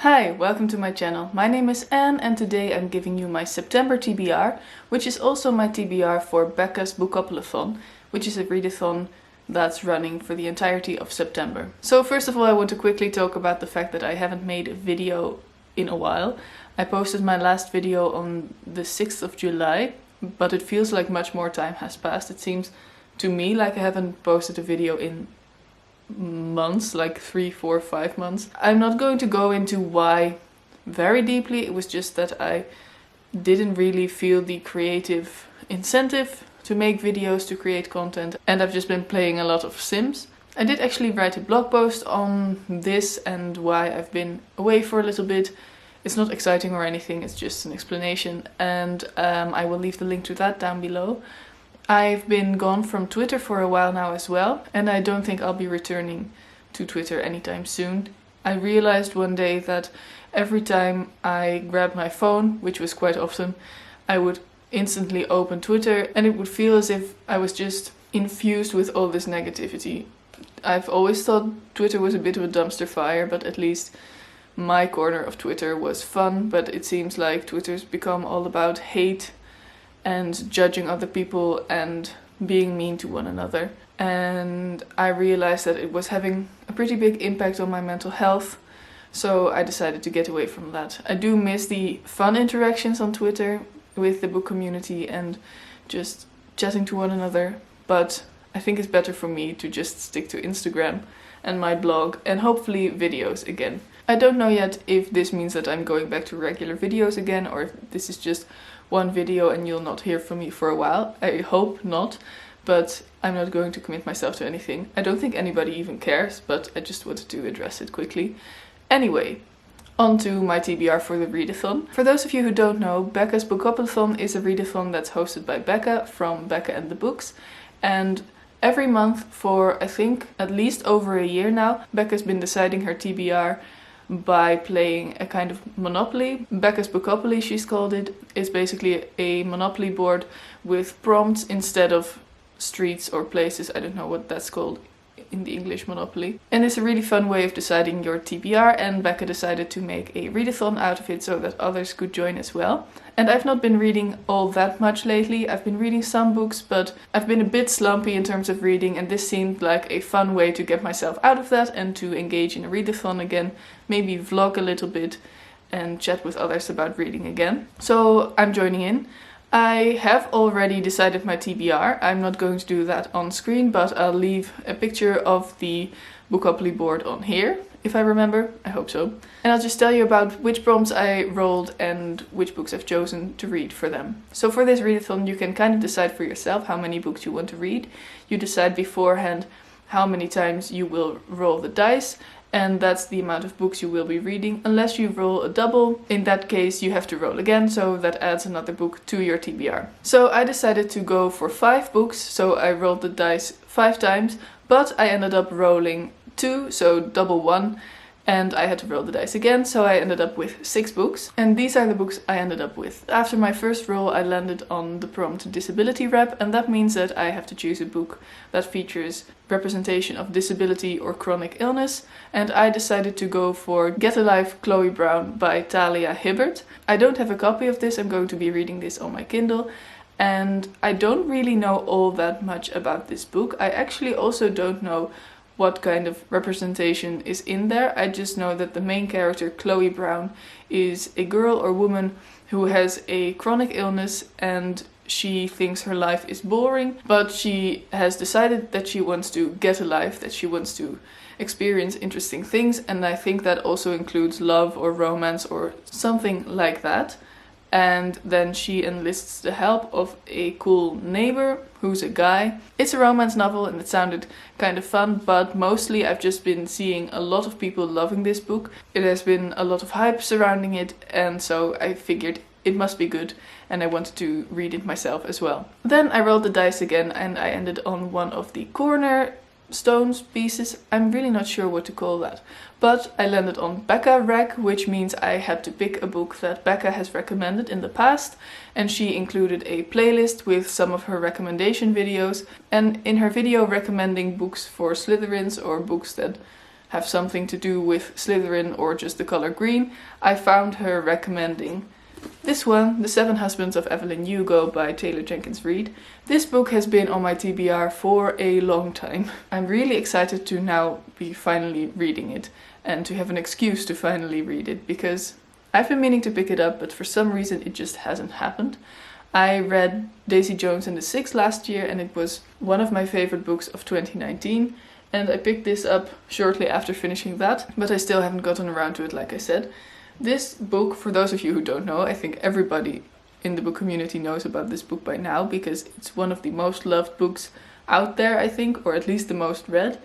Hi, welcome to my channel. My name is Anne and today I'm giving you my September TBR, which is also my TBR for Becca's Bookoplathon, which is a readathon that's running for the entirety of September. So first of all, I want to quickly talk about the fact that I haven't made a video in a while. I posted my last video on the 6th of July, but it feels like much more time has passed. It seems to me like I haven't posted a video in months, like 3, 4, 5 months. I'm not going to go into why very deeply. It was just that I didn't really feel the creative incentive to make videos, to create content, and I've just been playing a lot of Sims. I did actually write a blog post on this and why I've been away for a little bit. It's not exciting or anything, it's just an explanation, and I will leave the link to that down below. I've been gone from Twitter for a while now as well, and I don't think I'll be returning to Twitter anytime soon. I realized one day that every time I grabbed my phone, which was quite often, I would instantly open Twitter and it would feel as if I was just infused with all this negativity. I've always thought Twitter was a bit of a dumpster fire, but at least my corner of Twitter was fun, but it seems like Twitter's become all about hate and judging other people and being mean to one another. And I realized that it was having a pretty big impact on my mental health, so I decided to get away from that. I do miss the fun interactions on Twitter with the book community and just chatting to one another, but I think it's better for me to just stick to Instagram and my blog and hopefully videos again. I don't know yet if this means that I'm going back to regular videos again or if this is just one video and you'll not hear from me for a while. I hope not, but I'm not going to commit myself to anything. I don't think anybody even cares, but I just wanted to address it quickly. Anyway, on to my TBR for the readathon. For those of you who don't know, Becca's Bookoplathon is a readathon that's hosted by Becca from Becca and the Books, and every month for I think at least over a year now, Becca's been deciding her TBR by playing a kind of Monopoly. Becca's Bookopoly, she's called it, is basically a Monopoly board with prompts instead of streets or places. I don't know what that's called in the English Monopoly. And it's a really fun way of deciding your TBR, and Becca decided to make a readathon out of it so that others could join as well. And I've not been reading all that much lately. I've been reading some books, but I've been a bit slumpy in terms of reading, and this seemed like a fun way to get myself out of that and to engage in a readathon again, maybe vlog a little bit and chat with others about reading again. So I'm joining in. I have already decided my TBR. I'm not going to do that on screen, but I'll leave a picture of the Bookopoly board on here, if I remember. I hope so. And I'll just tell you about which prompts I rolled and which books I've chosen to read for them. So for this readathon, you can kind of decide for yourself how many books you want to read. You decide beforehand how many times you will roll the dice, and that's the amount of books you will be reading. Unless you roll a double, in that case you have to roll again, so that adds another book to your TBR. So I decided to go for 5 books, so I rolled the dice 5 times, but I ended up rolling 2, so double 1, and I had to roll the dice again, so I ended up with 6 books. And these are the books I ended up with. After my first roll, I landed on the prompt disability rep, and that means that I have to choose a book that features representation of disability or chronic illness, and I decided to go for Get a Life, Chloe Brown by Talia Hibbert. I don't have a copy of this. I'm going to be reading this on my Kindle, and I don't really know all that much about this book. I actually also don't know what kind of representation is in there. I just know that the main character, Chloe Brown, is a girl or woman who has a chronic illness and she thinks her life is boring, but she has decided that she wants to get a life, that she wants to experience interesting things, and I think that also includes love or romance or something like that. And then she enlists the help of a cool neighbor who's a guy. It's a romance novel and it sounded kind of fun, but mostly I've just been seeing a lot of people loving this book. It has been a lot of hype surrounding it, and so I figured it must be good and I wanted to read it myself as well. Then I rolled the dice again and I ended on one of the corner stones pieces. I'm really not sure what to call that, but I landed on Becca Rec, which means I had to pick a book that Becca has recommended in the past, and she included a playlist with some of her recommendation videos, and in her video recommending books for Slytherins or books that have something to do with Slytherin or just the color green, I found her recommending this one, The Seven Husbands of Evelyn Hugo by Taylor Jenkins Reid. This book has been on my TBR for a long time. I'm really excited to now be finally reading it and to have an excuse to finally read it, because I've been meaning to pick it up, but for some reason it just hasn't happened. I read Daisy Jones and the Six last year and it was one of my favorite books of 2019, and I picked this up shortly after finishing that, but I still haven't gotten around to it, like I said. This book, for those of you who don't know, I think everybody in the book community knows about this book by now, because it's one of the most loved books out there, I think, or at least the most read.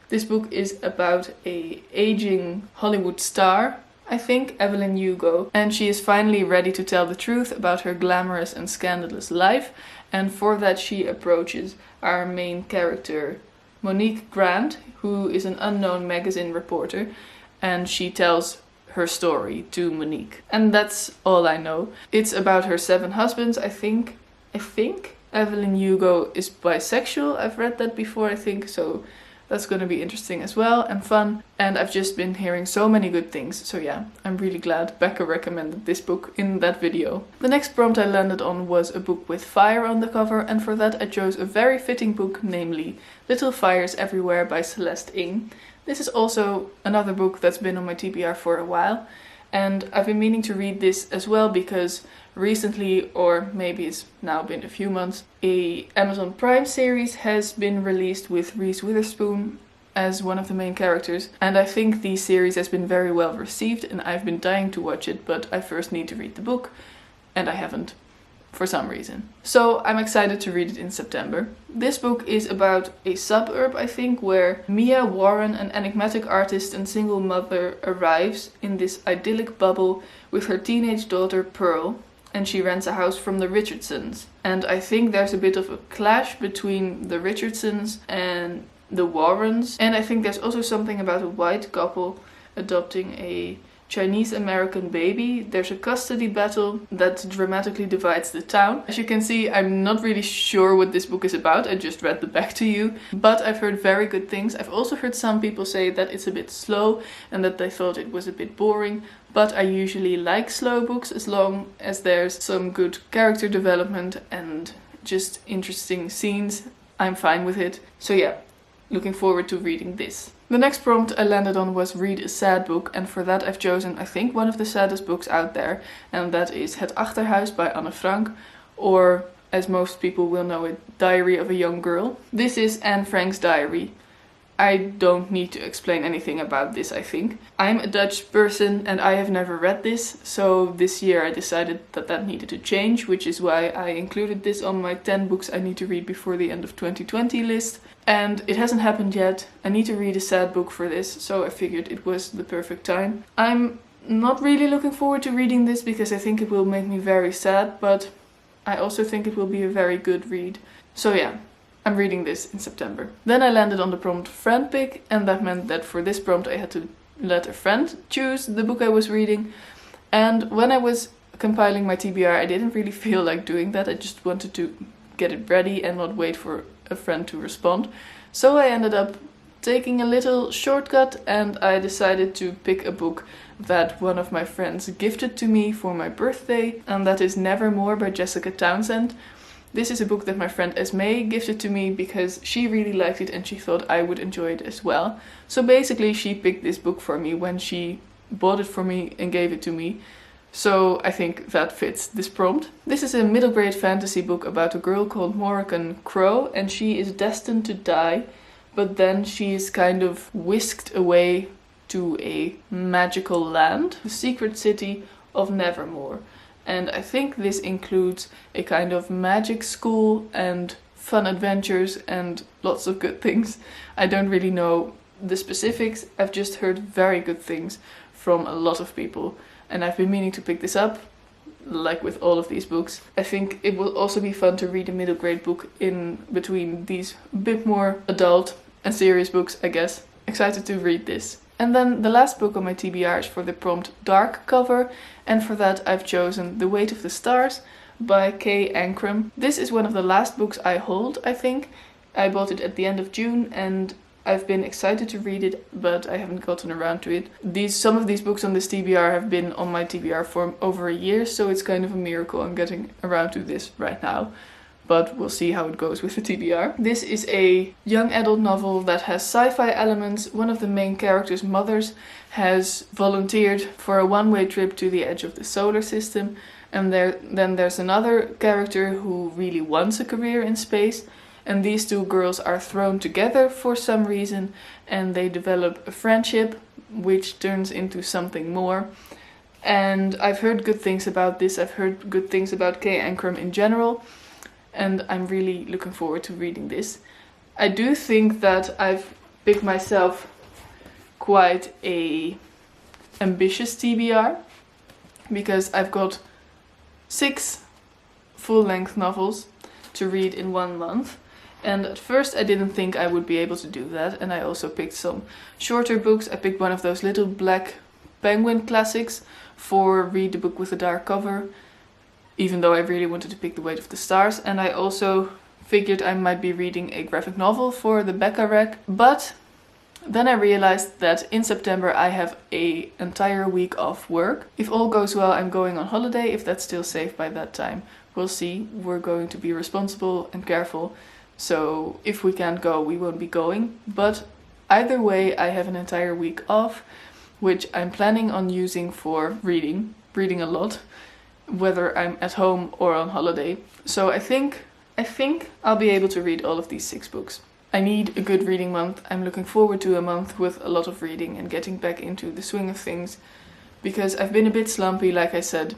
This book is about a aging Hollywood star, I think, Evelyn Hugo, and she is finally ready to tell the truth about her glamorous and scandalous life, and for that she approaches our main character, Monique Grant, who is an unknown magazine reporter, and she tells her story to Monique. And that's all I know. It's about her 7 husbands, I think. Evelyn Hugo is bisexual. I've read that before, I think, so that's going to be interesting as well and fun. And I've just been hearing so many good things. So yeah, I'm really glad Becca recommended this book in that video. The next prompt I landed on was a book with fire on the cover, and for that I chose a very fitting book, namely Little Fires Everywhere by Celeste Ng. This is also another book that's been on my TBR for a while, and I've been meaning to read this as well because recently, or maybe it's now been a few months, a Amazon Prime series has been released with Reese Witherspoon as one of the main characters, and I think the series has been very well received and I've been dying to watch it, but I first need to read the book and I haven't for some reason. So I'm excited to read it in September. This book is about a suburb, I think, where Mia Warren, an enigmatic artist and single mother, arrives in this idyllic bubble with her teenage daughter Pearl, and she rents a house from the Richardsons. And I think there's a bit of a clash between the Richardsons and the Warrens, and I think there's also something about a white couple adopting a Chinese-American baby. There's a custody battle that dramatically divides the town. As you can see, I'm not really sure what this book is about. I just read the back to you, but I've heard very good things. I've also heard some people say that it's a bit slow and that they thought it was a bit boring, but I usually like slow books as long as there's some good character development and just interesting scenes. I'm fine with it. So yeah, looking forward to reading this. The next prompt I landed on was read a sad book, and for that I've chosen, I think, one of the saddest books out there, and that is Het Achterhuis by Anne Frank, or as most people will know it, Diary of a Young Girl. This is Anne Frank's diary. I don't need to explain anything about this, I think. I'm a Dutch person and I have never read this, so this year I decided that that needed to change, which is why I included this on my 10 books I need to read before the end of 2020 list. And it hasn't happened yet. I need to read a sad book for this, so I figured it was the perfect time. I'm not really looking forward to reading this because I think it will make me very sad, but I also think it will be a very good read. So yeah, I'm reading this in September. Then I landed on the prompt friend pick, and that meant that for this prompt I had to let a friend choose the book I was reading. And when I was compiling my TBR, I didn't really feel like doing that. I just wanted to get it ready and not wait for a friend to respond. So I ended up taking a little shortcut and I decided to pick a book that one of my friends gifted to me for my birthday, and that is Nevermore by Jessica Townsend. This is a book that my friend Esme gifted to me because she really liked it and she thought I would enjoy it as well. So basically she picked this book for me when she bought it for me and gave it to me. So I think that fits this prompt. This is a middle grade fantasy book about a girl called Morrigan Crow, and she is destined to die, but then she is kind of whisked away to a magical land, the secret city of Nevermore. And I think this includes a kind of magic school and fun adventures and lots of good things. I don't really know the specifics. I've just heard very good things from a lot of people. And I've been meaning to pick this up, like with all of these books. I think it will also be fun to read a middle grade book in between these bit more adult and serious books, I guess. Excited to read this. And then the last book on my TBR is for the prompt dark cover, and for that I've chosen The Weight of the Stars by Kay Ancrum. This is one of the last books I hold, I think. I bought it at the end of June and I've been excited to read it, but I haven't gotten around to it. Some of these books on this TBR have been on my TBR for over a year, so it's kind of a miracle I'm getting around to this right now. But we'll see how it goes with the TBR. This is a young adult novel that has sci-fi elements. One of the main characters' mothers has volunteered for a one-way trip to the edge of the solar system. And then there's another character who really wants a career in space. And these two girls are thrown together for some reason. And they develop a friendship, which turns into something more. And I've heard good things about this. I've heard good things about K. Ancrum in general. And I'm really looking forward to reading this. I do think that I've picked myself quite a ambitious TBR, because I've got 6 full-length novels to read in 1 month. And at first I didn't think I would be able to do that, and I also picked some shorter books. I picked one of those little black penguin classics for Read the Book with a Dark Cover, even though I really wanted to pick The Weight of the Stars. And I also figured I might be reading a graphic novel for the Becca rack. But then I realized that in September I have an entire week off work. If all goes well, I'm going on holiday, if that's still safe by that time. We'll see. We're going to be responsible and careful. So if we can't go, we won't be going. But either way, I have an entire week off, which I'm planning on using for reading a lot, whether I'm at home or on holiday. So I think I'll be able to read all of these 6 books. I need a good reading month. I'm looking forward to a month with a lot of reading and getting back into the swing of things, because I've been a bit slumpy, like I said.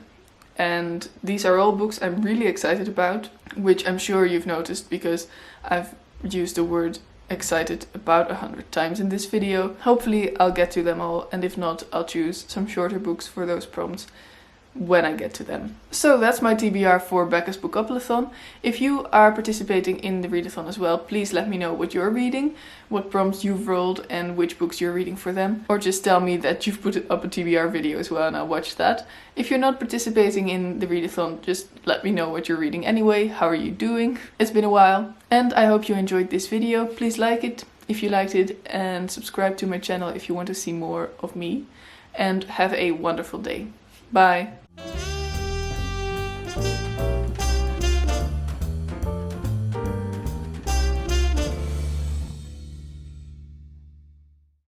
And these are all books I'm really excited about, which I'm sure you've noticed because I've used the word excited about 100 times in this video. Hopefully I'll get to them all, and if not, I'll choose some shorter books for those prompts when I get to them. So that's my TBR for Becca's Bookoplathon. If you are participating in the readathon as well, please let me know what you're reading, what prompts you've rolled, and which books you're reading for them. Or just tell me that you've put up a TBR video as well and I'll watch that. If you're not participating in the readathon, just let me know what you're reading anyway. How are you doing? It's been a while. And I hope you enjoyed this video. Please like it if you liked it, and subscribe to my channel if you want to see more of me. And have a wonderful day. Bye.